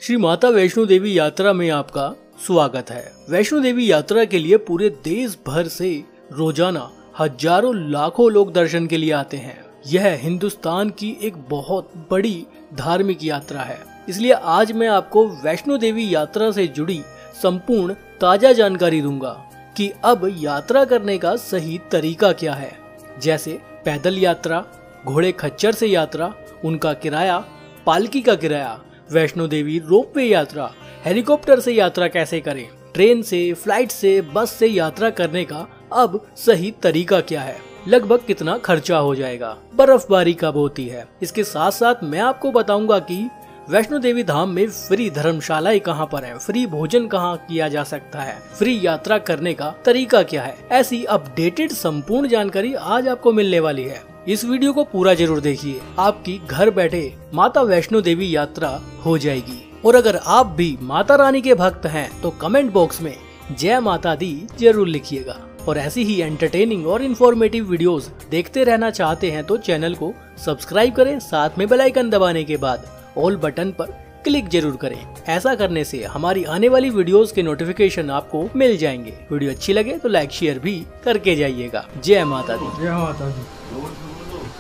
श्री माता वैष्णो देवी यात्रा में आपका स्वागत है। वैष्णो देवी यात्रा के लिए पूरे देश भर से रोजाना हजारों लाखों लोग दर्शन के लिए आते हैं। यह हिंदुस्तान की एक बहुत बड़ी धार्मिक यात्रा है। इसलिए आज मैं आपको वैष्णो देवी यात्रा से जुड़ी संपूर्ण ताजा जानकारी दूंगा कि अब यात्रा करने का सही तरीका क्या है, जैसे पैदल यात्रा, घोड़े खच्चर से यात्रा, उनका किराया, पालकी का किराया, वैष्णो देवी रोपवे यात्रा, हेलीकॉप्टर से यात्रा कैसे करें, ट्रेन से, फ्लाइट से, बस से यात्रा करने का अब सही तरीका क्या है, लगभग कितना खर्चा हो जाएगा, बर्फबारी कब होती है। इसके साथ साथ मैं आपको बताऊंगा कि वैष्णो देवी धाम में फ्री धर्मशालाएं कहां पर हैं, फ्री भोजन कहां किया जा सकता है, फ्री यात्रा करने का तरीका क्या है। ऐसी अपडेटेड संपूर्ण जानकारी आज आपको मिलने वाली है। इस वीडियो को पूरा जरूर देखिए, आपकी घर बैठे माता वैष्णो देवी यात्रा हो जाएगी। और अगर आप भी माता रानी के भक्त हैं तो कमेंट बॉक्स में जय माता दी जरूर लिखिएगा। और ऐसी ही एंटरटेनिंग और इन्फॉर्मेटिव वीडियोस देखते रहना चाहते हैं तो चैनल को सब्सक्राइब करें, साथ में बेल आइकन दबाने के बाद ऑल बटन पर क्लिक जरूर करें। ऐसा करने से हमारी आने वाली वीडियोस के नोटिफिकेशन आपको मिल जाएंगे। वीडियो अच्छी लगे तो लाइक शेयर भी करके जाइएगा। जय माता दी। जय माता दी।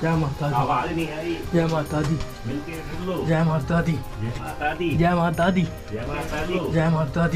जय माता दी। जय माता दी। जय माता दी। जय माता दी। जय माता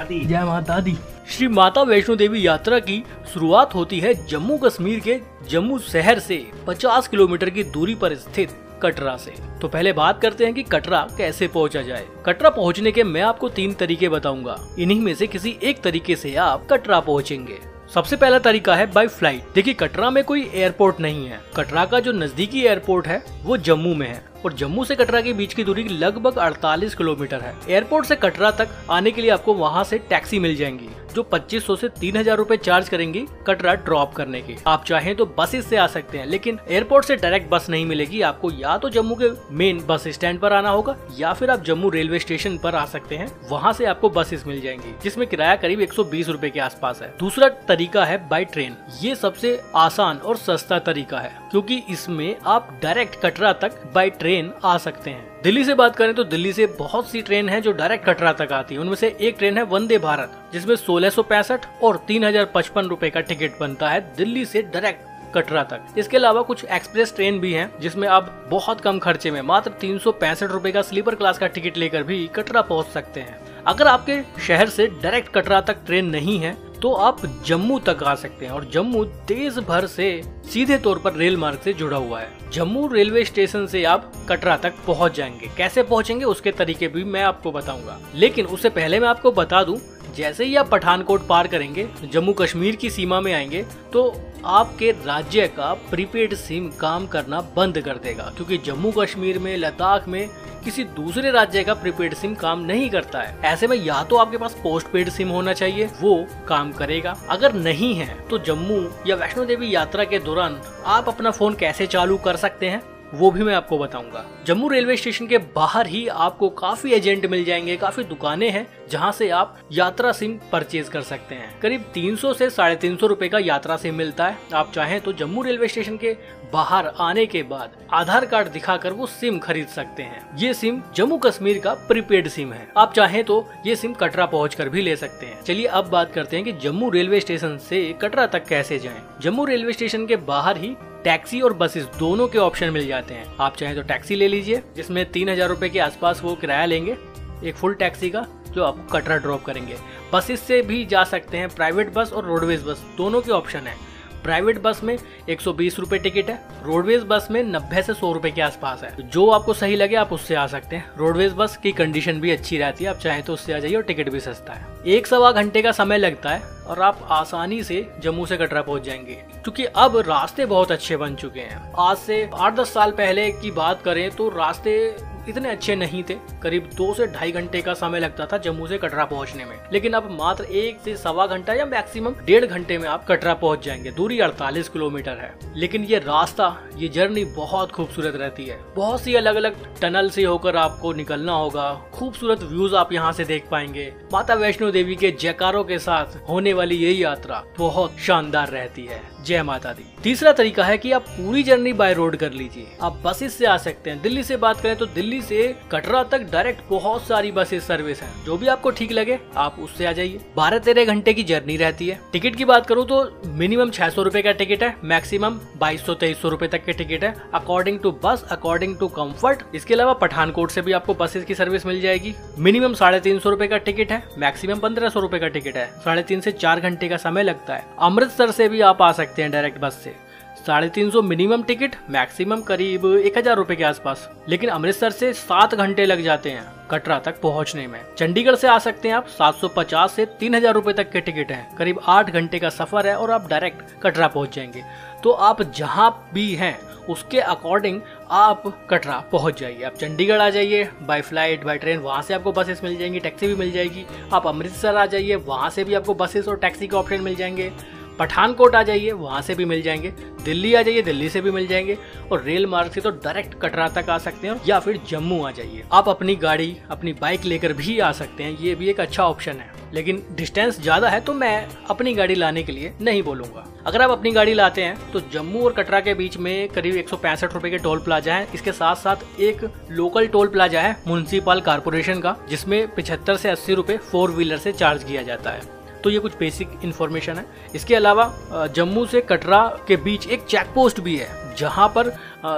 दी। जय माता दी। श्री माता वैष्णो देवी यात्रा की शुरुआत होती है जम्मू कश्मीर के जम्मू शहर से 50 किलोमीटर की दूरी पर स्थित कटरा से। तो पहले बात करते हैं कि कटरा कैसे पहुंचा जाए। कटरा पहुंचने के मैं आपको 3 तरीके बताऊंगा। इन्हीं में से किसी एक तरीके से आप कटरा पहुंचेंगे। सबसे पहला तरीका है बाय फ्लाइट। देखिए, कटरा में कोई एयरपोर्ट नहीं है। कटरा का जो नजदीकी एयरपोर्ट है वो जम्मू में है और जम्मू से कटरा के बीच की दूरी लगभग 48 किलोमीटर है। एयरपोर्ट से कटरा तक आने के लिए आपको वहां से टैक्सी मिल जाएंगी जो 2500 से 3000 रुपए चार्ज करेंगी कटरा ड्रॉप करने के। आप चाहें तो बसेस से आ सकते हैं, लेकिन एयरपोर्ट से डायरेक्ट बस नहीं मिलेगी। आपको या तो जम्मू के मेन बस स्टैंड पर आना होगा या फिर आप जम्मू रेलवे स्टेशन पर आ सकते हैं। वहां से आपको बसेस मिल जाएंगी जिसमें किराया करीब 120 रुपए के आसपास है। दूसरा तरीका है बाय ट्रेन। ये सबसे आसान और सस्ता तरीका है क्योंकि इसमें आप डायरेक्ट कटरा तक बाय ट्रेन आ सकते हैं। दिल्ली से बात करें तो दिल्ली से बहुत सी ट्रेन हैं जो डायरेक्ट कटरा तक आती है। उनमें से एक ट्रेन है वंदे भारत जिसमें 1665 और 3055 रुपए का टिकट बनता है दिल्ली से डायरेक्ट कटरा तक। इसके अलावा कुछ एक्सप्रेस ट्रेन भी हैं जिसमें आप बहुत कम खर्चे में मात्र 365 रुपए का स्लीपर क्लास का टिकट लेकर भी कटरा पहुंच सकते हैं। अगर आपके शहर से डायरेक्ट कटरा तक ट्रेन नहीं है तो आप जम्मू तक आ सकते हैं और जम्मू देश भर से सीधे तौर पर रेल मार्ग से जुड़ा हुआ है। जम्मू रेलवे स्टेशन से आप कटरा तक पहुंच जाएंगे। कैसे पहुंचेंगे उसके तरीके भी मैं आपको बताऊंगा, लेकिन उससे पहले मैं आपको बता दूं, जैसे ही आप पठानकोट पार करेंगे, जम्मू कश्मीर की सीमा में आएंगे तो आपके राज्य का प्रीपेड सिम काम करना बंद कर देगा क्योंकि जम्मू कश्मीर में, लद्दाख में किसी दूसरे राज्य का प्रीपेड सिम काम नहीं करता है। ऐसे में या तो आपके पास पोस्ट पेड सिम होना चाहिए, वो काम करेगा। अगर नहीं है तो जम्मू या वैष्णो देवी यात्रा के दौरान आप अपना फोन कैसे चालू कर सकते हैं वो भी मैं आपको बताऊंगा। जम्मू रेलवे स्टेशन के बाहर ही आपको काफी एजेंट मिल जाएंगे, काफी दुकानें हैं जहां से आप यात्रा सिम परचेज कर सकते हैं। करीब 300 से 350 रुपए का यात्रा सिम मिलता है। आप चाहें तो जम्मू रेलवे स्टेशन के बाहर आने के बाद आधार कार्ड दिखाकर वो सिम खरीद सकते हैं। ये सिम जम्मू कश्मीर का प्रीपेड सिम है। आप चाहें तो ये सिम कटरा पहुंचकर भी ले सकते हैं। चलिए अब बात करते हैं कि जम्मू रेलवे स्टेशन से कटरा तक कैसे जाएं। जम्मू रेलवे स्टेशन के बाहर ही टैक्सी और बसेस दोनों के ऑप्शन मिल जाते हैं। आप चाहें तो टैक्सी ले लीजिए जिसमें 3000 रुपए के आसपास वो किराया लेंगे एक फुल टैक्सी का, जो आपको कटरा ड्रॉप करेंगे। बसेस से भी जा सकते हैं, प्राइवेट बस और रोडवेज बस दोनों के ऑप्शन है। प्राइवेट बस में 120 रुपए टिकट है, रोडवेज बस में 90 से 100 रुपए के आसपास है। जो आपको सही लगे आप उससे आ सकते हैं। रोडवेज बस की कंडीशन भी अच्छी रहती है, आप चाहें तो उससे आ जाइए और टिकट भी सस्ता है। 1-1.25 घंटे का समय लगता है और आप आसानी से जम्मू से कटरा पहुंच जाएंगे क्योंकि अब रास्ते बहुत अच्छे बन चुके हैं। आज से 8-10 साल पहले की बात करें तो रास्ते इतने अच्छे नहीं थे। करीब 2 से 2.5 घंटे का समय लगता था जम्मू से कटरा पहुंचने में, लेकिन अब मात्र 1 से 1.25 घंटा या मैक्सिमम 1.5 घंटे में आप कटरा पहुंच जाएंगे। दूरी 48 किलोमीटर है, लेकिन ये रास्ता, ये जर्नी बहुत खूबसूरत रहती है। बहुत सी अलग अलग टनल से होकर आपको निकलना होगा। खूबसूरत व्यूज आप यहाँ से देख पाएंगे। माता वैष्णो देवी के जयकारों के साथ होने वाली ये यात्रा बहुत शानदार रहती है। जय माता दी। तीसरा तरीका है कि आप पूरी जर्नी बाय रोड कर लीजिए। आप बसेस से आ सकते हैं। दिल्ली से बात करें तो दिल्ली से कटरा तक डायरेक्ट बहुत सारी बसेस सर्विस हैं, जो भी आपको ठीक लगे आप उससे आ जाइए। 12-13 घंटे की जर्नी रहती है। टिकट की बात करूँ तो मिनिमम 600 रुपए का टिकट है, मैक्सिमम 2200-2300 रुपए तक के टिकट है, अकॉर्डिंग टू बस, अकॉर्डिंग टू कंफर्ट। इसके अलावा पठानकोट से भी आपको बसेस की सर्विस मिल जाएगी। मिनिमम 350 रुपए का टिकट है, मैक्सिमम 1500 रुपए का टिकट है। 3.5 से 4 घंटे का समय लगता है। अमृतसर से भी आप आ सकते हैं डायरेक्ट बस से। 350 मिनिमम टिकट, मैक्सिमम करीब 1000 रुपए के आसपास। लेकिन अमृतसर से 7 घंटे लग जाते हैं कटरा तक पहुंचने में। चंडीगढ़ से आ सकते हैं आप, 750 से 3000 रुपए तक के टिकट हैं। करीब 8 घंटे का सफर है और आप डायरेक्ट कटरा पहुंच जाएंगे। तो आप जहां भी हैं उसके अकॉर्डिंग आप कटरा पहुंच जाइए। आप चंडीगढ़ आ जाइए बाय फ्लाइट, बाय ट्रेन, वहां से आपको बसेस मिल जाएंगी, टैक्सी भी मिल जाएगी। आप अमृतसर आ जाइए, वहां से भी आपको बसेस और टैक्सी के ऑप्शन मिल जाएंगे। पठानकोट आ जाइए, वहां से भी मिल जाएंगे। दिल्ली आ जाइए, दिल्ली से भी मिल जाएंगे। और रेल मार्ग से तो डायरेक्ट कटरा तक आ सकते हैं, या फिर जम्मू आ जाइए। आप अपनी गाड़ी, अपनी बाइक लेकर भी आ सकते हैं, ये भी एक अच्छा ऑप्शन है। लेकिन डिस्टेंस ज्यादा है तो मैं अपनी गाड़ी लाने के लिए नहीं बोलूंगा। अगर आप अपनी गाड़ी लाते हैं तो जम्मू और कटरा के बीच में करीब 165 रुपए के टोल प्लाजा है। इसके साथ साथ एक लोकल टोल प्लाजा है म्युनिसिपल कारपोरेशन का, जिसमें 75 से 80 रुपए 4 व्हीलर से चार्ज किया जाता है। तो ये कुछ बेसिक इन्फॉर्मेशन है। इसके अलावा जम्मू से कटरा के बीच एक चेक पोस्ट भी है, जहां पर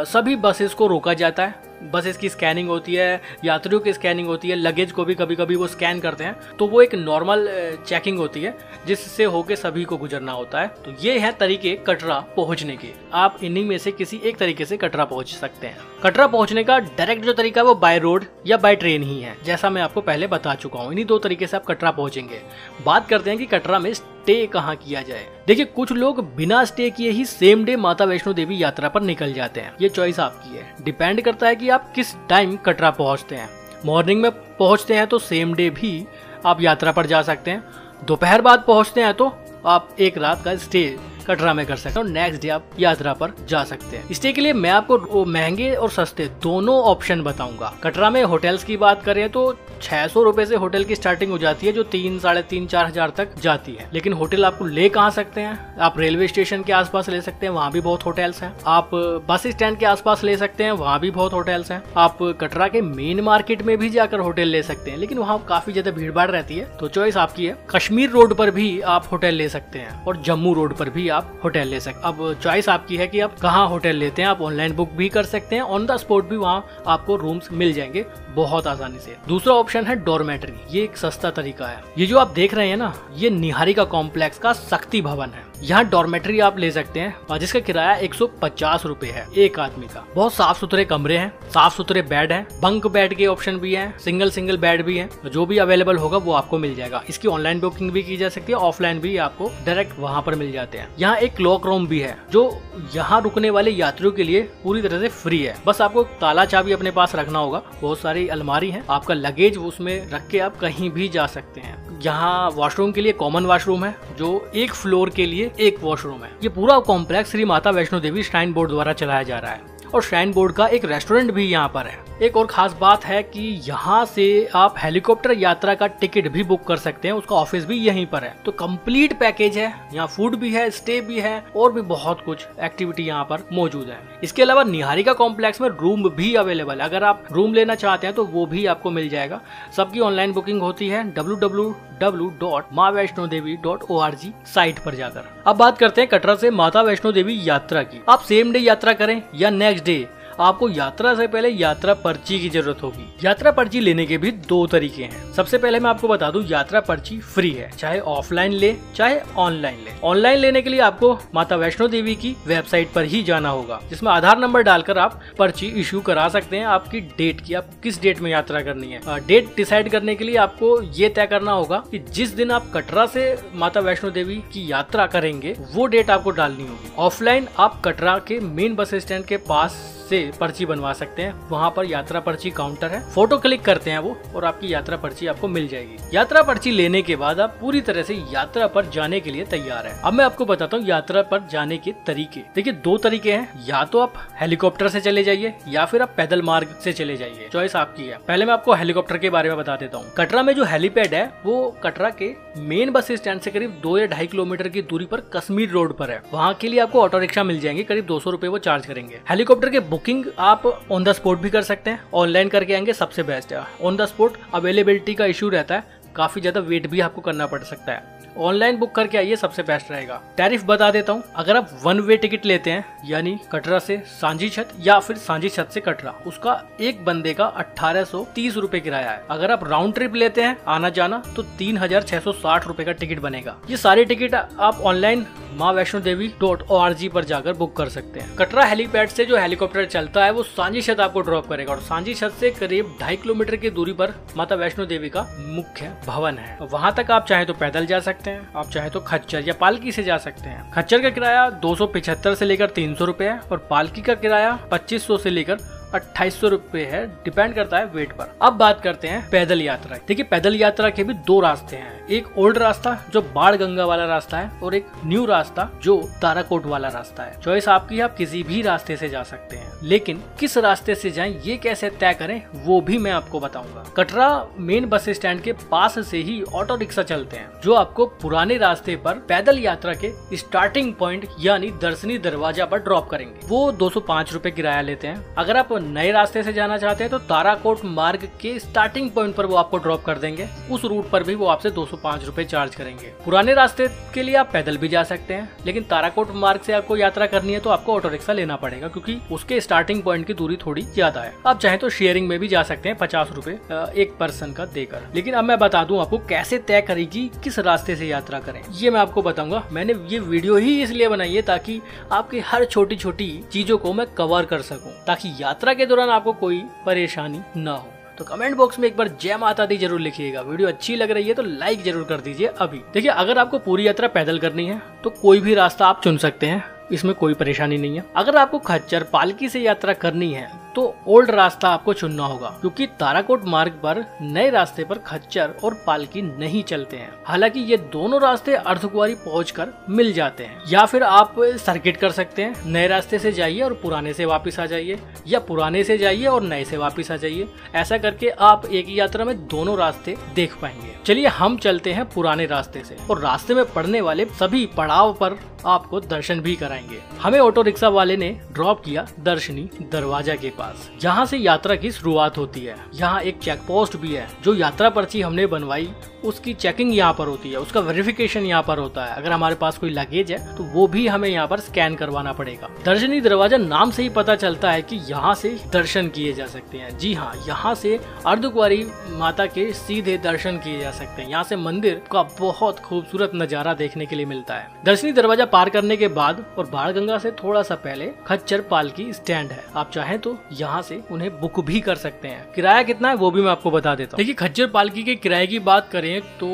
सभी बसेस को रोका जाता है। बसेस की स्कैनिंग होती है, यात्रियों की स्कैनिंग होती है, लगेज को भी कभी कभी वो स्कैन करते हैं। तो वो एक नॉर्मल चेकिंग होती है जिससे होके सभी को गुजरना होता है। तो ये है तरीके कटरा पहुंचने के। आप इन्हीं में से किसी एक तरीके से कटरा पहुंच सकते हैं। कटरा पहुंचने का डायरेक्ट जो तरीका है वो बाय रोड या बाय ट्रेन ही है, जैसा मैं आपको पहले बता चुका हूँ। इन्हीं 2 तरीके से आप कटरा पहुंचेंगे। बात करते हैं कि कटरा में स्टे कहाँ किया जाए। देखिए, कुछ लोग बिना स्टे किए ही सेम डे माता वैष्णो देवी यात्रा पर निकल जाते हैं। ये चॉइस आपकी है, डिपेंड करता है कि आप किस टाइम कटरा पहुंचते हैं। मॉर्निंग में पहुंचते हैं तो सेम डे भी आप यात्रा पर जा सकते हैं। दोपहर बाद पहुंचते हैं तो आप एक रात का स्टे कटरा में कर सकते हैं और नेक्स्ट डे आप यात्रा पर जा सकते हैं। स्टे के लिए मैं आपको महंगे और सस्ते दोनों ऑप्शन बताऊंगा। कटरा में होटल्स की बात करें तो 600 रुपए से होटल की स्टार्टिंग हो जाती है, जो 3, 3.5, 4 हजार तक जाती है। लेकिन होटल आपको ले कहाँ सकते हैं? आप रेलवे स्टेशन के आसपास ले सकते हैं, वहाँ भी बहुत होटल्स हैं। आप बस स्टैंड के आसपास ले सकते हैं, वहाँ भी बहुत होटल्स हैं। आप कटरा के मेन मार्केट में भी जाकर होटल ले सकते हैं, लेकिन वहाँ काफी ज्यादा भीड़ भाड़ रहती है, तो चॉइस आपकी है। कश्मीर रोड पर भी आप होटल ले सकते हैं और जम्मू रोड पर भी आप होटल ले सकते हैं। अब चॉइस आपकी है कि आप कहाँ होटल लेते हैं। आप ऑनलाइन बुक भी कर सकते हैं, ऑन द स्पॉट भी वहाँ आपको रूम्स मिल जाएंगे बहुत आसानी से। दूसरा ऑप्शन है डॉर्मेटरी। ये एक सस्ता तरीका है। ये जो आप देख रहे हैं ना, ये निहारिका कॉम्प्लेक्स का शक्ति भवन है। यहाँ डॉर्मेटरी आप ले सकते हैं और जिसका किराया 150 रुपए है एक आदमी का। बहुत साफ सुथरे कमरे हैं, साफ सुथरे बेड हैं, बंक बेड के ऑप्शन भी हैं, सिंगल बेड भी हैं। जो भी अवेलेबल होगा वो आपको मिल जाएगा। इसकी ऑनलाइन बुकिंग भी की जा सकती है, ऑफलाइन भी आपको डायरेक्ट वहाँ पर मिल जाते हैं। यहाँ एक क्लॉक रूम भी है जो यहाँ रुकने वाले यात्रियों के लिए पूरी तरह से फ्री है। बस आपको ताला चाबी अपने पास रखना होगा। बहुत सारी अलमारी है, आपका लगेज उसमें रख के आप कहीं भी जा सकते हैं। यहाँ वॉशरूम के लिए कॉमन वॉशरूम है, जो एक फ्लोर के लिए एक वॉशरूम है। ये पूरा complex Shri Mata Vaishno Devi shrine board द्वारा चलाया जा रहा है और श्राइन बोर्ड का एक रेस्टोरेंट भी यहाँ पर है। एक और खास बात है कि यहाँ से आप हेलीकॉप्टर यात्रा का टिकट भी बुक कर सकते हैं, उसका ऑफिस भी यहीं पर है। तो कंप्लीट पैकेज है, यहाँ फूड भी है, स्टे भी है और भी बहुत कुछ एक्टिविटी यहाँ पर मौजूद है। इसके अलावा निहारिका कॉम्प्लेक्स में रूम भी अवेलेबल है। अगर आप रूम लेना चाहते हैं तो वो भी आपको मिल जाएगा। सबकी ऑनलाइन बुकिंग होती है www.maavaishnodevi.org साइट पर जाकर। अब बात करते हैं कटरा से माता वैष्णो देवी यात्रा की। आप सेम डे यात्रा करें या नेक्स्ट डे, आपको यात्रा से पहले यात्रा पर्ची की जरूरत होगी। यात्रा पर्ची लेने के भी 2 तरीके हैं। सबसे पहले मैं आपको बता दूं, यात्रा पर्ची फ्री है, चाहे ऑफलाइन ले चाहे ऑनलाइन ले। ऑनलाइन लेने के लिए आपको माता वैष्णो देवी की वेबसाइट पर ही जाना होगा, जिसमें आधार नंबर डालकर आप पर्ची इश्यू करा सकते हैं। आपकी डेट की, आप किस डेट में यात्रा करनी है। डेट डिसाइड करने के लिए आपको ये तय करना होगा कि जिस दिन आप कटरा से माता वैष्णो देवी की यात्रा करेंगे वो डेट आपको डालनी होगी। ऑफलाइन आप कटरा के मेन बस स्टैंड के पास से पर्ची बनवा सकते हैं। वहाँ पर यात्रा पर्ची काउंटर है, फोटो क्लिक करते हैं वो और आपकी यात्रा पर्ची आपको मिल जाएगी। यात्रा पर्ची लेने के बाद आप पूरी तरह से यात्रा पर जाने के लिए तैयार है। अब मैं आपको बताता हूँ यात्रा पर जाने के तरीके। देखिए 2 तरीके हैं, या तो आप हेलीकॉप्टर से चले जाइए या फिर आप पैदल मार्ग से चले जाइए, चॉइस आपकी है। पहले मैं आपको हेलीकॉप्टर के बारे में बता देता हूँ। कटरा में जो हेलीपैड है वो कटरा के मेन बस स्टैंड से करीब 2 या 2.5 किलोमीटर की दूरी पर कश्मीर रोड पर है। वहाँ के लिए आपको ऑटो रिक्शा मिल जाएंगे, करीब 200 रुपए वो चार्ज करेंगे। हेलीकॉप्टर के बुकिंग आप ऑन द स्पॉट भी कर सकते हैं, ऑनलाइन करके आएंगे सबसे बेस्ट है। ऑन द स्पॉट अवेलेबिलिटी का इशू रहता है, काफी ज्यादा वेट भी आपको करना पड़ सकता है। ऑनलाइन बुक करके आइए, सबसे बेस्ट रहेगा। टैरिफ बता देता हूँ, अगर आप 1 वे टिकट लेते हैं यानी कटरा से सांझी छत या फिर सांझी छत से कटरा, उसका एक बंदे का 1830 रुपए किराया है। अगर आप राउंड ट्रिप लेते हैं आना जाना तो 3660 रुपए का टिकट बनेगा। ये सारे टिकट आप ऑनलाइन maavaishnodevi.org पर जाकर बुक कर सकते हैं। कटरा हेलीपैड से जो हेलीकॉप्टर चलता है वो सांझी छत आपको ड्रॉप करेगा और सांझी छत से करीब 2.5 किलोमीटर की दूरी पर माता वैष्णो देवी का मुख्य भवन है। वहाँ तक आप चाहे तो पैदल जा सकते हैं, आप चाहे तो खच्चर या पालकी से जा सकते हैं। खच्चर का किराया 275 से लेकर 300 रुपए है और पालकी का किराया 2500 से लेकर 2800 रुपए है, डिपेंड करता है वेट पर। अब बात करते हैं पैदल यात्रा। देखिए पैदल यात्रा के भी 2 रास्ते हैं, एक ओल्ड रास्ता जो बाढ़ गंगा वाला रास्ता है और एक न्यू रास्ता जो ताराकोट वाला रास्ता है। चॉइस आपकी, आप किसी भी रास्ते से जा सकते हैं, लेकिन किस रास्ते से जाएं ये कैसे तय करें वो भी मैं आपको बताऊंगा। कटरा मेन बस स्टैंड के पास से ही ऑटो रिक्शा चलते हैं जो आपको पुराने रास्ते पर पैदल यात्रा के स्टार्टिंग पॉइंट यानी दर्शनी दरवाजा पर ड्रॉप करेंगे। वो 205 रुपए किराया लेते हैं। अगर आप नए रास्ते से जाना चाहते हैं तो ताराकोट मार्ग के स्टार्टिंग पॉइंट पर वो आपको ड्रॉप कर देंगे, उस रूट पर भी वो आपसे 205 रुपए चार्ज करेंगे। पुराने रास्ते के लिए आप पैदल भी जा सकते हैं, लेकिन ताराकोट मार्ग से आपको यात्रा करनी है तो आपको ऑटो रिक्शा लेना पड़ेगा क्योंकि उसके स्टार्टिंग पॉइंट की दूरी थोड़ी ज्यादा है। आप चाहे तो शेयरिंग में भी जा सकते हैं 50 रुपए एक पर्सन का देकर। लेकिन अब मैं बता दूं आपको कैसे तय करेगी किस रास्ते से यात्रा करें, ये मैं आपको बताऊंगा। मैंने ये वीडियो ही इसलिए बनाई है ताकि आपकी हर छोटी छोटी चीजों को मैं कवर कर सकूं, ताकि यात्रा के दौरान आपको कोई परेशानी ना हो। तो कमेंट बॉक्स में एक बार जय माता दी जरूर लिखिएगा। वीडियो अच्छी लग रही है तो लाइक जरूर कर दीजिए अभी। देखिए अगर आपको पूरी यात्रा पैदल करनी है तो कोई भी रास्ता आप चुन सकते हैं, इसमें कोई परेशानी नहीं है। अगर आपको खच्चर पालकी से यात्रा करनी है तो ओल्ड रास्ता आपको चुनना होगा क्योंकि ताराकोट मार्ग पर नए रास्ते पर खच्चर और पालकी नहीं चलते हैं। हालांकि ये दोनों रास्ते अर्धकुंवारी पहुंचकर मिल जाते हैं। या फिर आप सर्किट कर सकते हैं, नए रास्ते से जाइए और पुराने से वापस आ जाइए, या पुराने से जाइए और नए से वापस आ जाइए। ऐसा करके आप एक ही यात्रा में दोनों रास्ते देख पाएंगे। चलिए हम चलते हैं पुराने रास्ते से और रास्ते में पड़ने वाले सभी पड़ाव पर आपको दर्शन भी कराएंगे। हमें ऑटो रिक्शा वाले ने ड्रॉप किया दर्शनी दरवाजा के पास, जहाँ से यात्रा की शुरुआत होती है। यहाँ एक चेक पोस्ट भी है, जो यात्रा पर्ची हमने बनवाई उसकी चेकिंग यहाँ पर होती है, उसका वेरिफिकेशन यहाँ पर होता है। अगर हमारे पास कोई लगेज है तो वो भी हमें यहाँ पर स्कैन करवाना पड़ेगा। दर्शनी दरवाजा नाम से ही पता चलता है कि यहाँ से दर्शन किए जा सकते हैं। जी हाँ, यहाँ से अर्धकुंवारी माता के सीधे दर्शन किए जा सकते हैं। यहाँ से मंदिर का बहुत खूबसूरत नजारा देखने के लिए मिलता है। दर्शनी दरवाजा पार करने के बाद और बाणगंगा से थोड़ा सा पहले खच्चर पालकी स्टैंड है। आप चाहें तो यहाँ से उन्हें बुक भी कर सकते हैं। किराया कितना है वो भी मैं आपको बता देता हूँ। देखिए खच्चर पालकी के किराए की बात करें तो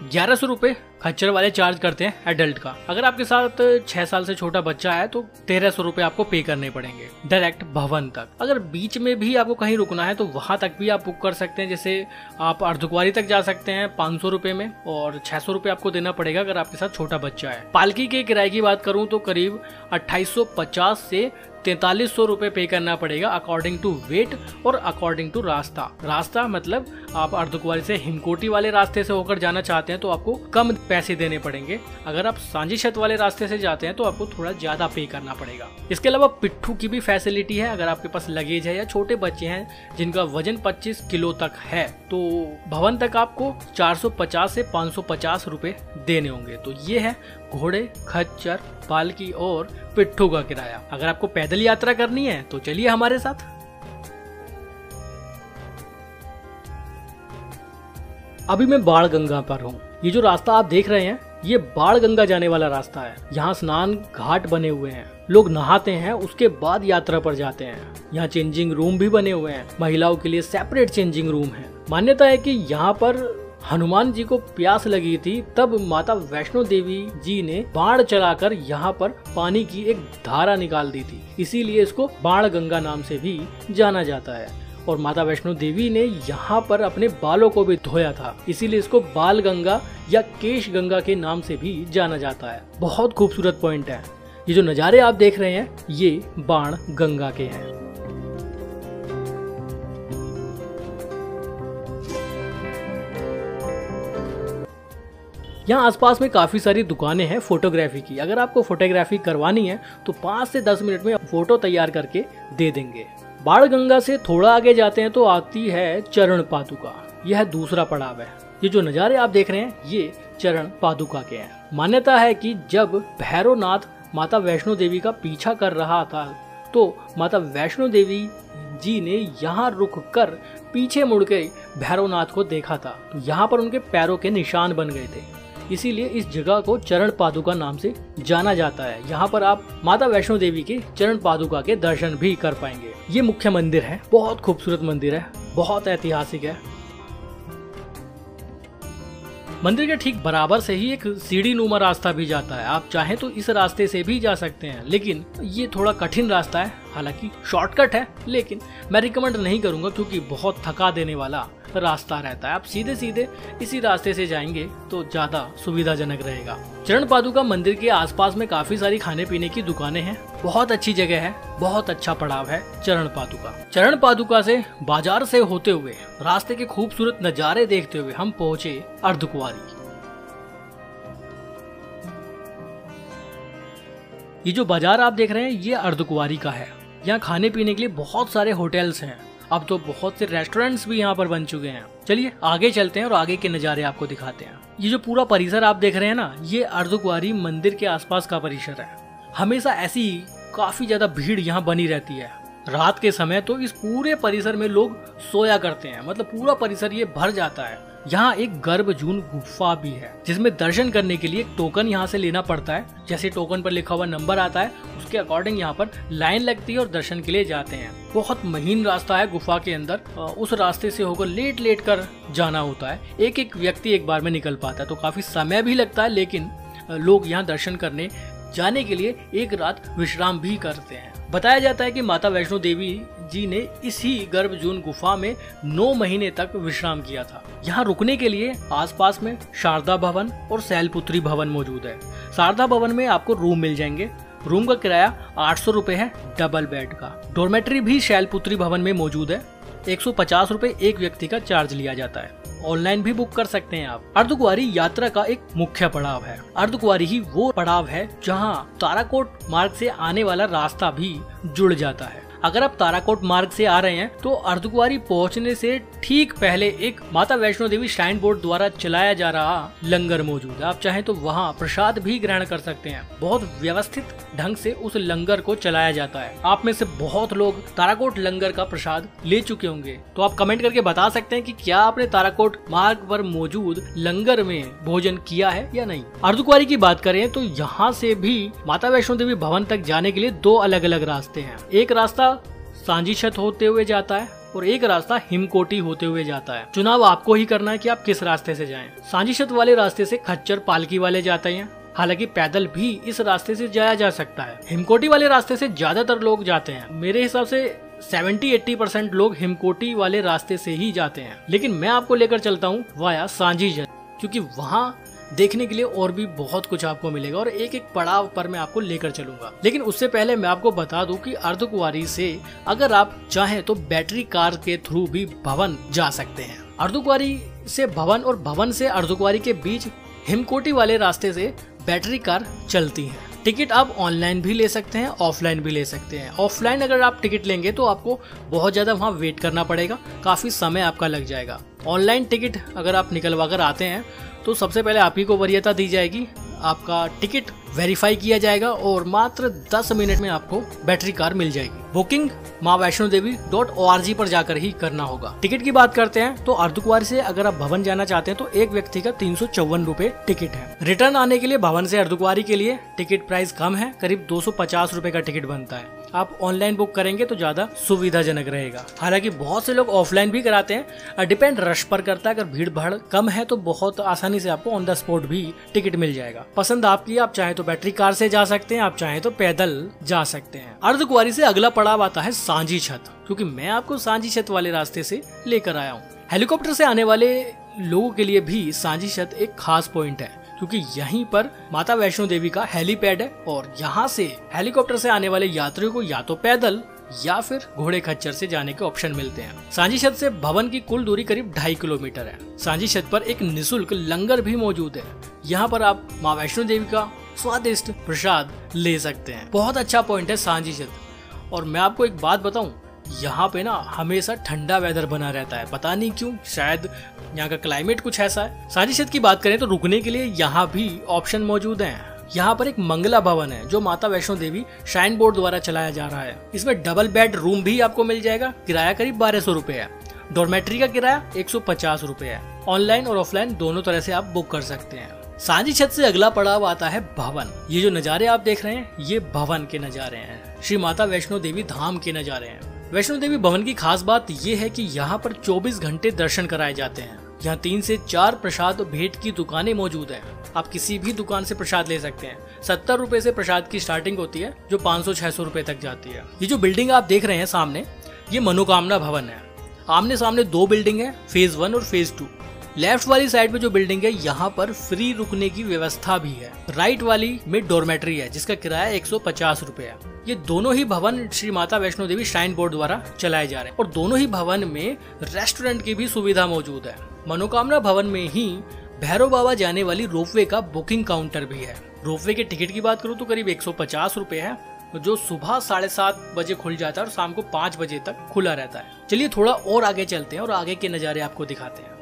1100 रुपए खच्चर वाले चार्ज करते हैं एडल्ट का। अगर आपके साथ 6 साल से छोटा बच्चा है तो 1300 रुपए आपको पे करने पड़ेंगे डायरेक्ट भवन तक। अगर बीच में भी आपको कहीं रुकना है तो वहां तक भी आप बुक कर सकते हैं। जैसे आप अर्धकुंवारी तक जा सकते हैं 500 रुपए में, और 600 रुपए आपको देना पड़ेगा अगर आपके साथ छोटा बच्चा है। पालकी के किराए की बात करूं तो करीब 2850 से 4300 रुपए पे करना पड़ेगा अकॉर्डिंग टू वेट और अकॉर्डिंग टू रास्ता मतलब आप अर्धकुंवारी से हिमकोटी वाले रास्ते से होकर जाना चाहते हैं तो आपको कम पैसे देने पड़ेंगे। अगर आप सांझी छत वाले रास्ते से जाते हैं तो आपको थोड़ा ज्यादा पे करना पड़ेगा। इसके अलावा पिट्ठू की भी फैसिलिटी है। अगर आपके पास लगेज है या छोटे बच्चे हैं जिनका वजन 25 किलो तक है तो भवन तक आपको 450 से 550 रुपए देने होंगे। तो ये है घोड़े, खच्चर, पालकी और पिट्ठू का किराया। अगर आपको पैदल यात्रा करनी है तो चलिए हमारे साथ। अभी मैं बाणगंगा पर हूँ। ये जो रास्ता आप देख रहे हैं ये बाणगंगा जाने वाला रास्ता है। यहाँ स्नान घाट बने हुए हैं, लोग नहाते हैं उसके बाद यात्रा पर जाते हैं। यहाँ चेंजिंग रूम भी बने हुए हैं, महिलाओं के लिए सेपरेट चेंजिंग रूम है। मान्यता है कि यहाँ पर हनुमान जी को प्यास लगी थी तब माता वैष्णो देवी जी ने बाण चलाकर यहाँ पर पानी की एक धारा निकाल दी थी, इसीलिए इसको बाण गंगा नाम से भी जाना जाता है। और माता वैष्णो देवी ने यहाँ पर अपने बालों को भी धोया था, इसीलिए इसको बाल गंगा या केश गंगा के नाम से भी जाना जाता है। बहुत खूबसूरत पॉइंट है। ये जो नज़ारे आप देख रहे हैं ये बाण गंगा के हैं। यहाँ आसपास में काफी सारी दुकानें हैं फोटोग्राफी की। अगर आपको फोटोग्राफी करवानी है तो 5 से 10 मिनट में फोटो तैयार करके दे देंगे। बाण गंगा से थोड़ा आगे जाते हैं तो आती है चरण पादुका। यह दूसरा पड़ाव है। ये जो नज़ारे आप देख रहे हैं ये चरण पादुका के हैं। मान्यता है कि जब भैरवनाथ माता वैष्णो देवी का पीछा कर रहा था तो माता वैष्णो देवी जी ने यहाँ रुक कर पीछे मुड़ के भैरवनाथ को देखा था, तो यहाँ पर उनके पैरों के निशान बन गए थे, इसीलिए इस जगह को चरण पादुका नाम से जाना जाता है। यहाँ पर आप माता वैष्णो देवी के चरण पादुका के दर्शन भी कर पाएंगे। ये मुख्य मंदिर है, बहुत खूबसूरत मंदिर है, बहुत ऐतिहासिक है। मंदिर के ठीक बराबर से ही एक सीढ़ी नुमा रास्ता भी जाता है। आप चाहें तो इस रास्ते से भी जा सकते हैं, लेकिन ये थोड़ा कठिन रास्ता है। हालांकि शॉर्टकट है, लेकिन मैं रिकमेंड नहीं करूंगा क्योंकि बहुत थका देने वाला रास्ता रहता है। आप सीधे सीधे इसी रास्ते से जाएंगे तो ज्यादा सुविधाजनक रहेगा। चरण पादुका मंदिर के आसपास में काफी सारी खाने पीने की दुकानें हैं। बहुत अच्छी जगह है, बहुत अच्छा पड़ाव है चरण पादुका। चरण पादुका से बाजार से होते हुए रास्ते के खूबसूरत नजारे देखते हुए हम पहुंचे अर्धकुंवारी। ये जो बाजार आप देख रहे हैं ये अर्धकुंवारी का है। यहाँ खाने पीने के लिए बहुत सारे होटल्स हैं। अब तो बहुत से रेस्टोरेंट्स भी यहाँ पर बन चुके हैं। चलिए आगे चलते हैं और आगे के नज़ारे आपको दिखाते हैं। ये जो पूरा परिसर आप देख रहे हैं ना, ये अर्धकुंवारी मंदिर के आसपास का परिसर है। हमेशा ऐसी काफी ज्यादा भीड़ यहाँ बनी रहती है। रात के समय तो इस पूरे परिसर में लोग सोया करते हैं, मतलब पूरा परिसर ये भर जाता है। यहाँ एक गर्भजून गुफा भी है जिसमें दर्शन करने के लिए एक टोकन यहाँ से लेना पड़ता है। जैसे टोकन पर लिखा हुआ नंबर आता है उसके अकॉर्डिंग यहाँ पर लाइन लगती है और दर्शन के लिए जाते हैं। बहुत महीन रास्ता है गुफा के अंदर, उस रास्ते से होकर लेट लेट कर जाना होता है। एक एक व्यक्ति एक बार में निकल पाता है तो काफी समय भी लगता है, लेकिन लोग यहाँ दर्शन करने जाने के लिए एक रात विश्राम भी करते हैं। बताया जाता है कि माता वैष्णो देवी जी ने इसी गर्भजून गुफा में 9 महीने तक विश्राम किया था। यहाँ रुकने के लिए आसपास में शारदा भवन और शैलपुत्री भवन मौजूद है। शारदा भवन में आपको रूम मिल जाएंगे। रूम का किराया 800 रुपए है डबल बेड का। डॉर्मेट्री भी शैलपुत्री भवन में मौजूद है। 150 रुपए एक व्यक्ति का चार्ज लिया जाता है। ऑनलाइन भी बुक कर सकते हैं आप। अर्धकुंवारी यात्रा का एक मुख्य पड़ाव है। अर्धकुंवारी ही वो पड़ाव है जहां ताराकोट मार्ग से आने वाला रास्ता भी जुड़ जाता है। अगर आप ताराकोट मार्ग से आ रहे हैं तो अर्धकुंवारी पहुंचने से ठीक पहले एक माता वैष्णो देवी श्राइन बोर्ड द्वारा चलाया जा रहा लंगर मौजूद है। आप चाहें तो वहां प्रसाद भी ग्रहण कर सकते हैं। बहुत व्यवस्थित ढंग से उस लंगर को चलाया जाता है। आप में से बहुत लोग ताराकोट लंगर का प्रसाद ले चुके होंगे, तो आप कमेंट करके बता सकते हैं कि क्या आपने ताराकोट मार्ग पर मौजूद लंगर में भोजन किया है या नहीं। अर्धकुंवारी की बात करें तो यहाँ से भी माता वैष्णो देवी भवन तक जाने के लिए 2 अलग अलग रास्ते हैं। एक रास्ता सांजीछत होते हुए जाता है और एक रास्ता हिमकोटी होते हुए जाता है। चुनाव आपको ही करना है कि आप किस रास्ते से जाएं। सांजीछत वाले रास्ते से खच्चर पालकी वाले जाते हैं, हालांकि पैदल भी इस रास्ते से जाया जा सकता है। हिमकोटी वाले रास्ते से ज्यादातर लोग जाते हैं। मेरे हिसाब से 70-80% लोग हिमकोटी वाले रास्ते से ही जाते हैं, लेकिन मैं आपको लेकर चलता हूँ वाया सांजीछत, क्योंकि वहाँ देखने के लिए और भी बहुत कुछ आपको मिलेगा और एक एक पड़ाव पर मैं आपको लेकर चलूंगा। लेकिन उससे पहले मैं आपको बता दूं कि अर्धकुंवारी से अगर आप चाहें तो बैटरी कार के थ्रू भी भवन जा सकते हैं। अर्धकुंवारी से भवन और भवन से अर्धकुंवारी के बीच हिमकोटी वाले रास्ते से बैटरी कार चलती है। टिकट आप ऑनलाइन भी ले सकते हैं, ऑफलाइन भी ले सकते हैं। ऑफलाइन अगर आप टिकट लेंगे तो आपको बहुत ज्यादा वहाँ वेट करना पड़ेगा, काफी समय आपका लग जाएगा। ऑनलाइन टिकट अगर आप निकलवा कर आते हैं तो सबसे पहले आप ही को वरीयता दी जाएगी, आपका टिकट वेरीफाई किया जाएगा और मात्र 10 मिनट में आपको बैटरी कार मिल जाएगी। बुकिंग maavaishnodevi.org पर जाकर ही करना होगा। टिकट की बात करते हैं तो अर्धकुंवारी से अगर आप भवन जाना चाहते हैं तो एक व्यक्ति का 354 रुपए टिकट है। रिटर्न आने के लिए भवन से अर्धकुंवारी के लिए टिकट प्राइस कम है, करीब 250 रुपए का टिकट बनता है। आप ऑनलाइन बुक करेंगे तो ज्यादा सुविधाजनक रहेगा। हालांकि बहुत से लोग ऑफलाइन भी कराते हैं, डिपेंड रश पर करता है। अगर भीड़ भाड़ कम है तो बहुत आसानी से आपको ऑन द स्पॉट भी टिकट मिल जाएगा। पसंद आपकी, आप चाहे तो बैटरी कार से जा सकते हैं, आप चाहे तो पैदल जा सकते हैं। अर्धकुंवारी से अगला पड़ाव आता है सांझी छत, क्योंकि मैं आपको सांझी छत वाले रास्ते से लेकर आया हूँ। हेलीकॉप्टर से आने वाले लोगों के लिए भी सांझी छत एक खास पॉइंट है, क्योंकि यहीं पर माता वैष्णो देवी का हेलीपैड है और यहाँ से हेलीकॉप्टर से आने वाले यात्रियों को या तो पैदल या फिर घोड़े खच्चर से जाने के ऑप्शन मिलते हैं। सांझी छत से भवन की कुल दूरी करीब 2.5 किलोमीटर है। सांझी छत पर एक निःशुल्क लंगर भी मौजूद है। यहाँ पर आप माँ वैष्णो देवी का स्वादिष्ट प्रसाद ले सकते हैं। बहुत अच्छा पॉइंट है सांझी छत। और मैं आपको एक बात बताऊं, यहाँ पे ना हमेशा ठंडा वेदर बना रहता है, पता नहीं क्यों, शायद यहाँ का क्लाइमेट कुछ ऐसा है। सांझी छत की बात करें तो रुकने के लिए यहाँ भी ऑप्शन मौजूद हैं। यहाँ पर एक मंगला भवन है जो माता वैष्णो देवी श्राइन बोर्ड द्वारा चलाया जा रहा है। इसमें डबल बेड रूम भी आपको मिल जाएगा। किराया करीब 1200 रुपए है। डॉर्मेट्री का किराया 150 रुपए है। ऑनलाइन और ऑफलाइन दोनों तरह से आप बुक कर सकते हैं। सांझी छत से अगला पड़ाव आता है भवन। ये जो नज़ारे आप देख रहे हैं ये भवन के नज़ारे हैं, श्री माता वैष्णो देवी धाम के नज़ारे हैं। वैष्णो देवी भवन की खास बात ये है कि यहाँ पर 24 घंटे दर्शन कराए जाते हैं। यहाँ 3 से 4 प्रसाद भेंट की दुकानें मौजूद हैं। आप किसी भी दुकान से प्रसाद ले सकते हैं। 70 रुपए से प्रसाद की स्टार्टिंग होती है, जो 500-600 रुपए तक जाती है। ये जो बिल्डिंग आप देख रहे हैं सामने, ये मनोकामना भवन है। आमने सामने 2 बिल्डिंग है, फेज 1 और फेज 2। लेफ्ट वाली साइड में जो बिल्डिंग है यहाँ पर फ्री रुकने की व्यवस्था भी है। राइट वाली में डॉर्मेट्री है जिसका किराया 150 रुपए है। ये दोनों ही भवन श्री माता वैष्णो देवी श्राइन बोर्ड द्वारा चलाए जा रहे हैं और दोनों ही भवन में रेस्टोरेंट की भी सुविधा मौजूद है। मनोकामना भवन में ही भैरव बाबा जाने वाली रोपवे का बुकिंग काउंटर भी है। रोपवे के टिकट की बात करूँ तो करीब 150 रुपए है, जो सुबह 7:30 बजे खुल जाता है और शाम को 5 बजे तक खुला रहता है। चलिए थोड़ा और आगे चलते हैं और आगे के नज़ारे आपको दिखाते हैं।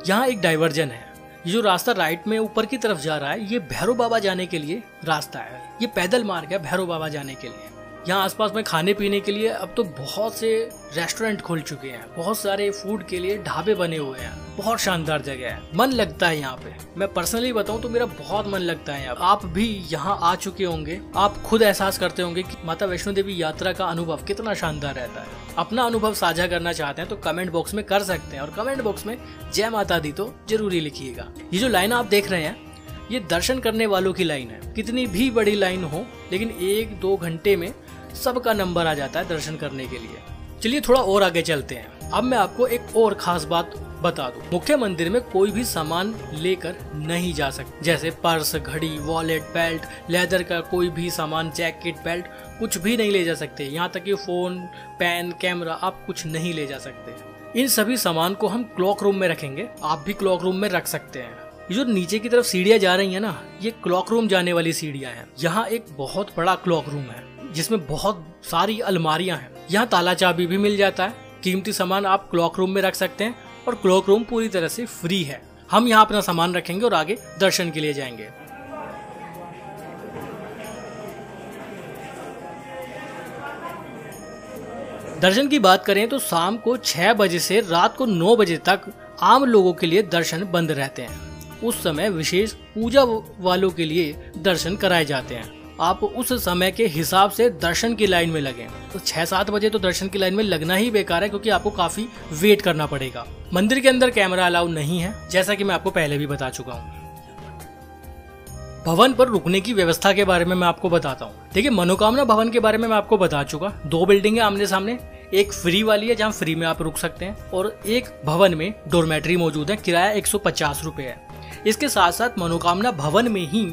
यहाँ एक डाइवर्जन है। ये जो रास्ता राइट में ऊपर की तरफ जा रहा है ये भैरव बाबा जाने के लिए रास्ता है। ये पैदल मार्ग है भैरव बाबा जाने के लिए। यहाँ आसपास में खाने पीने के लिए अब तो बहुत से रेस्टोरेंट खुल चुके हैं, बहुत सारे फूड के लिए ढाबे बने हुए हैं। बहुत शानदार जगह है, मन लगता है यहाँ पे। मैं पर्सनली बताऊँ तो मेरा बहुत मन लगता है यहाँ। आप भी यहाँ आ चुके होंगे, आप खुद एहसास करते होंगे कि माता वैष्णो देवी यात्रा का अनुभव कितना शानदार रहता है। अपना अनुभव साझा करना चाहते हैं तो कमेंट बॉक्स में कर सकते हैं और कमेंट बॉक्स में जय माता दी तो जरूरी लिखिएगा। ये जो लाइन आप देख रहे हैं ये दर्शन करने वालों की लाइन है। कितनी भी बड़ी लाइन हो लेकिन 1-2 घंटे में सबका नंबर आ जाता है दर्शन करने के लिए। चलिए थोड़ा और आगे चलते हैं। अब मैं आपको एक और खास बात बता दूं, मुख्य मंदिर में कोई भी सामान लेकर नहीं जा सकते, जैसे पर्स, घड़ी, वॉलेट, बेल्ट, लेदर का कोई भी सामान, जैकेट, बेल्ट, कुछ भी नहीं ले जा सकते। यहाँ तक कि फोन, पेन, कैमरा आप कुछ नहीं ले जा सकते। इन सभी सामान को हम क्लॉक रूम में रखेंगे, आप भी क्लॉक रूम में रख सकते हैं। ये जो नीचे की तरफ सीढ़ियाँ जा रही है ना, ये क्लॉक रूम जाने वाली सीढ़ियाँ हैं। यहाँ एक बहुत बड़ा क्लॉक रूम है जिसमें बहुत सारी अलमारियां हैं। यहाँ ताला चाबी भी मिल जाता है। कीमती सामान आप क्लॉक रूम में रख सकते हैं और क्लॉक रूम पूरी तरह से फ्री है। हम यहाँ अपना सामान रखेंगे और आगे दर्शन के लिए जाएंगे। दर्शन की बात करें तो शाम को 6 बजे से रात को 9 बजे तक आम लोगों के लिए दर्शन बंद रहते हैं। उस समय विशेष पूजा वालों के लिए दर्शन कराए जाते हैं। आप उस समय के हिसाब से दर्शन की लाइन में लगें। तो 6-7 बजे तो दर्शन की लाइन में लगना ही बेकार है, क्योंकि आपको काफी वेट करना पड़ेगा। मंदिर के अंदर कैमरा अलाउ नहीं है, जैसा कि मैं आपको पहले भी बता चुका हूँ। भवन पर रुकने की व्यवस्था के बारे में मैं आपको बताता हूँ। देखिए, मनोकामना भवन के बारे में मैं आपको बता चुका। 2 बिल्डिंग है आमने सामने, एक फ्री वाली है जहाँ फ्री में आप रुक सकते हैं और एक भवन में डॉर्मेट्री मौजूद है। किराया 150 रुपए है। इसके साथ साथ मनोकामना भवन में ही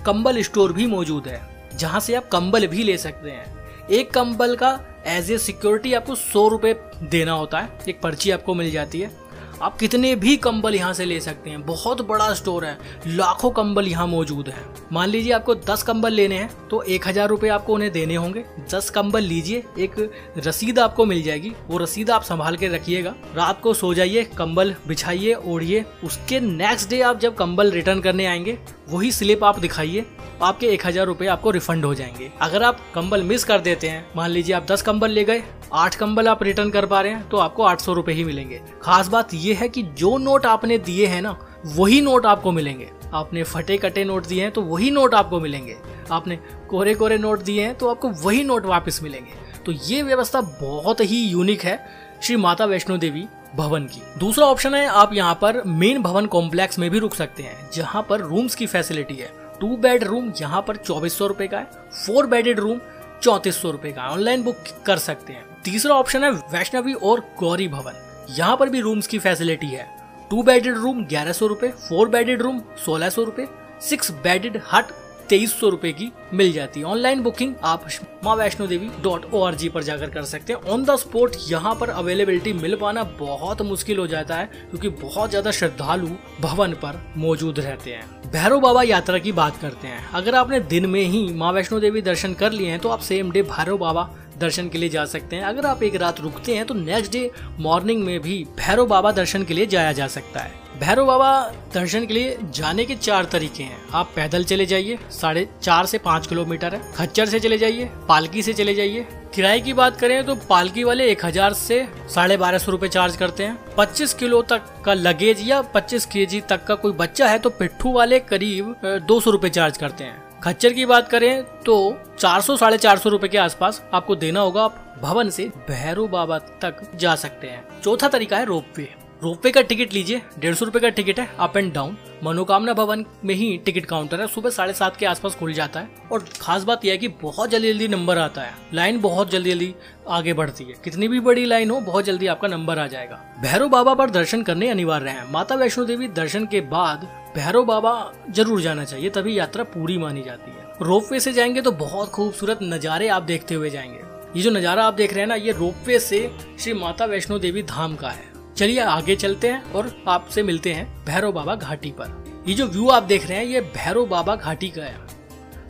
कंबल स्टोर भी मौजूद है, जहां से आप कंबल भी ले सकते हैं। एक कंबल का एज ए सिक्योरिटी आपको 100 रुपए देना होता है। एक पर्ची आपको मिल जाती है। आप कितने भी कंबल यहाँ से ले सकते हैं। बहुत बड़ा स्टोर है, लाखों कंबल यहाँ मौजूद है। मान लीजिए आपको 10 कंबल लेने हैं तो 1000 रुपए आपको उन्हें देने होंगे। 10 कंबल लीजिए, एक रसीद आपको मिल जाएगी, वो रसीद आप संभाल के रखिएगा। रात को सो जाइए, कंबल बिछाइए, ओढ़िए। उसके नेक्स्ट डे आप जब कंबल रिटर्न करने आएंगे वही स्लिप आप दिखाइए, आपके 1000 रुपए आपको रिफंड हो जाएंगे। अगर आप कंबल मिस कर देते हैं, मान लीजिए आप 10 कंबल ले गए, 8 कंबल आप रिटर्न कर पा रहे हैं, तो आपको 800 रुपए ही मिलेंगे। खास बात यह है कि जो नोट आपने दिए हैं ना, वही नोट आपको मिलेंगे। आपने फटे कटे नोट दिए हैं तो वही नोट आपको मिलेंगे। आपने कोरे कोरे नोट दिए हैं तो आपको वही नोट वापस मिलेंगे। तो ये व्यवस्था बहुत ही यूनिक है श्री माता वैष्णो देवी भवन की। दूसरा ऑप्शन है, आप यहाँ पर मेन भवन कॉम्प्लेक्स में भी रुक सकते हैं, जहाँ पर रूम्स की फैसिलिटी है। 2 बेड रूम यहाँ पर 2400 रुपए का है, 4 बेडेड रूम 3400 रुपए का। ऑनलाइन बुक कर सकते हैं। तीसरा ऑप्शन है वैष्णवी और गौरी भवन। यहाँ पर भी रूम्स की फैसिलिटी है। 2 बेडेड रूम 1100 रुपए, 4 बेडेड रूम 1600 रुपए, 6 बेडेड हट 2300 रुपए की मिल जाती है। ऑनलाइन बुकिंग आप maavaishnodevi.org पर जाकर कर सकते हैं। ऑन द स्पॉट यहाँ पर अवेलेबिलिटी मिल पाना बहुत मुश्किल हो जाता है, क्योंकि बहुत ज्यादा श्रद्धालु भवन पर मौजूद रहते हैं। भैरव बाबा यात्रा की बात करते हैं। अगर आपने दिन में ही माँ वैष्णो देवी दर्शन कर लिए हैं तो आप सेम डे भैरव बाबा दर्शन के लिए जा सकते हैं। अगर आप एक रात रुकते हैं तो नेक्स्ट डे मॉर्निंग में भी भैरव बाबा दर्शन के लिए जाया जा सकता है। भैरव बाबा दर्शन के लिए जाने के 4 तरीके हैं। आप पैदल चले जाइए, 4.5 से 5 किलोमीटर है। खच्चर से चले जाइए, पालकी से चले जाइए। किराए की बात करें तो पालकी वाले 1000 से 1250 रुपए चार्ज करते हैं। 25 किलो तक का लगेज या 25 केजी तक का कोई बच्चा है तो पिट्ठू वाले करीब 200 रुपए चार्ज करते हैं। खच्चर की बात करें तो 400-450 रुपए के आसपास आपको देना होगा। आप भवन से भैरव बाबा तक जा सकते हैं। चौथा तरीका है रोपवे। रोपवे का टिकट लीजिए, 150 रुपए का टिकट है अप एंड डाउन। मनोकामना भवन में ही टिकट काउंटर है, सुबह 7:30 के आसपास खुल जाता है। और खास बात यह है कि बहुत जल्दी जल्दी नंबर आता है, लाइन बहुत जल्दी जल्दी आगे बढ़ती है। कितनी भी बड़ी लाइन हो, बहुत जल्दी आपका नंबर आ जाएगा। भैरव बाबा पर दर्शन करने अनिवार्य है। माता वैष्णो देवी दर्शन के बाद भैरव बाबा जरूर जाना चाहिए, तभी यात्रा पूरी मानी जाती है। रोपवे से जाएंगे तो बहुत खूबसूरत नजारे आप देखते हुए जाएंगे। ये जो नजारा आप देख रहे हैं ना, ये रोपवे से श्री माता वैष्णो देवी धाम का है। चलिए आगे चलते हैं और आपसे मिलते हैं भैरव बाबा घाटी पर। ये जो व्यू आप देख रहे हैं ये भैरव बाबा घाटी का है।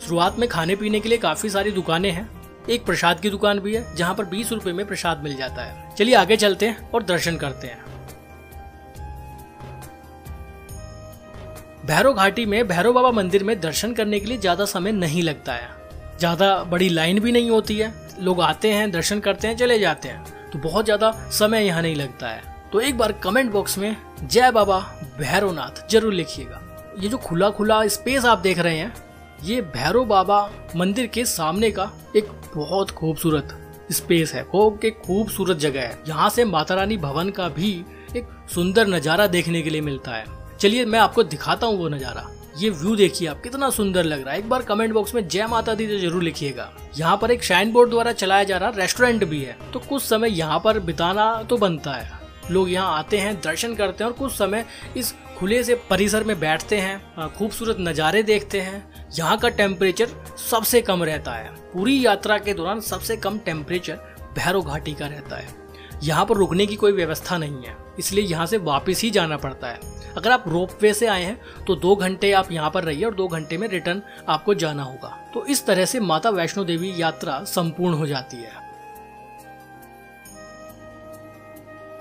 शुरुआत में खाने पीने के लिए काफी सारी दुकानें हैं। एक प्रसाद की दुकान भी है जहाँ पर 20 रुपए में प्रसाद मिल जाता है। चलिए आगे चलते हैं और दर्शन करते हैं। भैरव घाटी में भैरव बाबा मंदिर में दर्शन करने के लिए ज्यादा समय नहीं लगता है। ज्यादा बड़ी लाइन भी नहीं होती है। लोग आते हैं, दर्शन करते हैं, चले जाते हैं, तो बहुत ज्यादा समय यहाँ नहीं लगता है। तो एक बार कमेंट बॉक्स में जय बाबा भैरवनाथ जरूर लिखिएगा। ये जो खुला खुला स्पेस आप देख रहे हैं, ये भैरव बाबा मंदिर के सामने का एक बहुत खूबसूरत स्पेस है, खूबसूरत जगह है। यहाँ से माता रानी भवन का भी एक सुंदर नजारा देखने के लिए मिलता है। चलिए मैं आपको दिखाता हूँ वो नजारा। ये व्यू देखिए आप, कितना सुंदर लग रहा है। एक बार कमेंट बॉक्स में जय माता दी तो जरूर लिखिएगा। यहाँ पर एक शाइन बोर्ड द्वारा चलाया जा रहा रेस्टोरेंट भी है, तो कुछ समय यहाँ पर बिताना तो बनता है। लोग यहाँ आते हैं, दर्शन करते हैं और कुछ समय इस खुले से परिसर में बैठते हैं, खूबसूरत नज़ारे देखते हैं। यहाँ का टेम्परेचर सबसे कम रहता है। पूरी यात्रा के दौरान सबसे कम टेम्परेचर भैरव घाटी का रहता है। यहाँ पर रुकने की कोई व्यवस्था नहीं है, इसलिए यहाँ से वापस ही जाना पड़ता है। अगर आप रोपवे से आए हैं तो 2 घंटे आप यहाँ पर रहिए और 2 घंटे में रिटर्न आपको जाना होगा। तो इस तरह से माता वैष्णो देवी यात्रा संपूर्ण हो जाती है।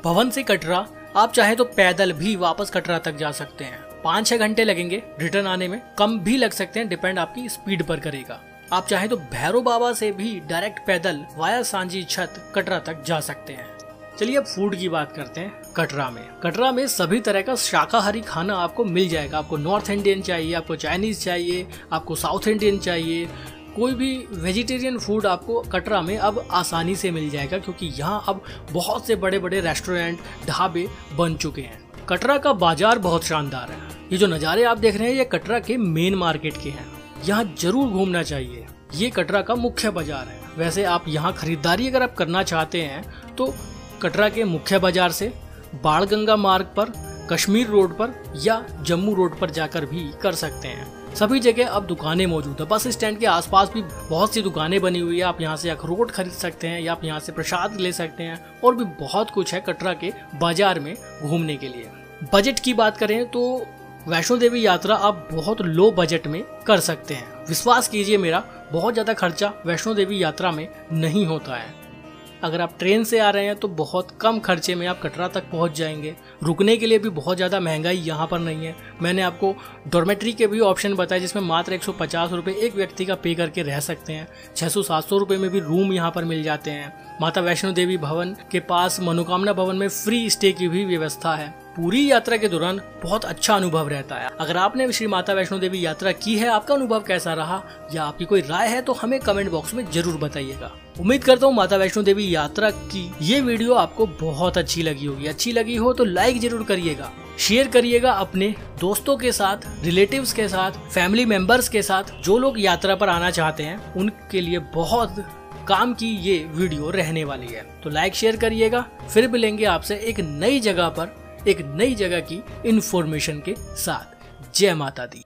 भवन से कटरा आप चाहे तो पैदल भी वापस कटरा तक जा सकते हैं। 5-6 घंटे लगेंगे रिटर्न आने में, कम भी लग सकते हैं, डिपेंड आपकी स्पीड पर करेगा। आप चाहे तो भैरव बाबा से भी डायरेक्ट पैदल वाया सांची छत कटरा तक जा सकते हैं। चलिए अब फूड की बात करते हैं। कटरा में सभी तरह का शाकाहारी खाना आपको मिल जाएगा। आपको नॉर्थ इंडियन चाहिए, आपको चाइनीज चाहिए, आपको साउथ इंडियन चाहिए, कोई भी वेजिटेरियन फूड आपको कटरा में अब आसानी से मिल जाएगा, क्योंकि यहाँ अब बहुत से बड़े बड़े रेस्टोरेंट ढाबे बन चुके हैं। कटरा का बाजार बहुत शानदार है। ये जो नज़ारे आप देख रहे हैं ये कटरा के मेन मार्केट के हैं। यहाँ जरूर घूमना चाहिए। ये कटरा का मुख्य बाजार है। वैसे आप यहाँ खरीदारी अगर आप करना चाहते हैं तो कटरा के मुख्य बाजार से बाणगंगा मार्ग पर, कश्मीर रोड पर या जम्मू रोड पर जाकर भी कर सकते हैं। सभी जगह अब दुकानें मौजूद है। बस स्टैंड के आसपास भी बहुत सी दुकानें बनी हुई है। आप यहाँ से अखरोट खरीद सकते हैं या आप यहाँ से प्रसाद ले सकते हैं, और भी बहुत कुछ है कटरा के बाजार में घूमने के लिए। बजट की बात करें तो वैष्णो देवी यात्रा आप बहुत लो बजट में कर सकते हैं। विश्वास कीजिए मेरा, बहुत ज़्यादा खर्चा वैष्णो देवी यात्रा में नहीं होता है। अगर आप ट्रेन से आ रहे हैं तो बहुत कम खर्चे में आप कटरा तक पहुंच जाएंगे। रुकने के लिए भी बहुत ज़्यादा महंगाई यहाँ पर नहीं है। मैंने आपको डॉर्मेट्री के भी ऑप्शन बताए जिसमें मात्र 150 रुपये एक व्यक्ति का पे करके रह सकते हैं। 600-700 रुपये में भी रूम यहाँ पर मिल जाते हैं। माता वैष्णो देवी भवन के पास मनोकामना भवन में फ्री स्टे की भी व्यवस्था है। पूरी यात्रा के दौरान बहुत अच्छा अनुभव रहता है। अगर आपने श्री माता वैष्णो देवी यात्रा की है, आपका अनुभव कैसा रहा या आपकी कोई राय है तो हमें कमेंट बॉक्स में जरूर बताइएगा। उम्मीद करता हूँ माता वैष्णो देवी यात्रा की ये वीडियो आपको बहुत अच्छी लगी होगी। अच्छी लगी हो तो लाइक जरूर करिएगा, शेयर करिएगा अपने दोस्तों के साथ, रिलेटिव्स के साथ, फैमिली मेंबर्स के साथ। जो लोग यात्रा पर आना चाहते हैं उनके लिए बहुत काम की ये वीडियो रहने वाली है। तो लाइक शेयर करिएगा। फिर मिलेंगे आपसे एक नई जगह पर, एक नई जगह की इंफॉर्मेशन के साथ। जय माता दी।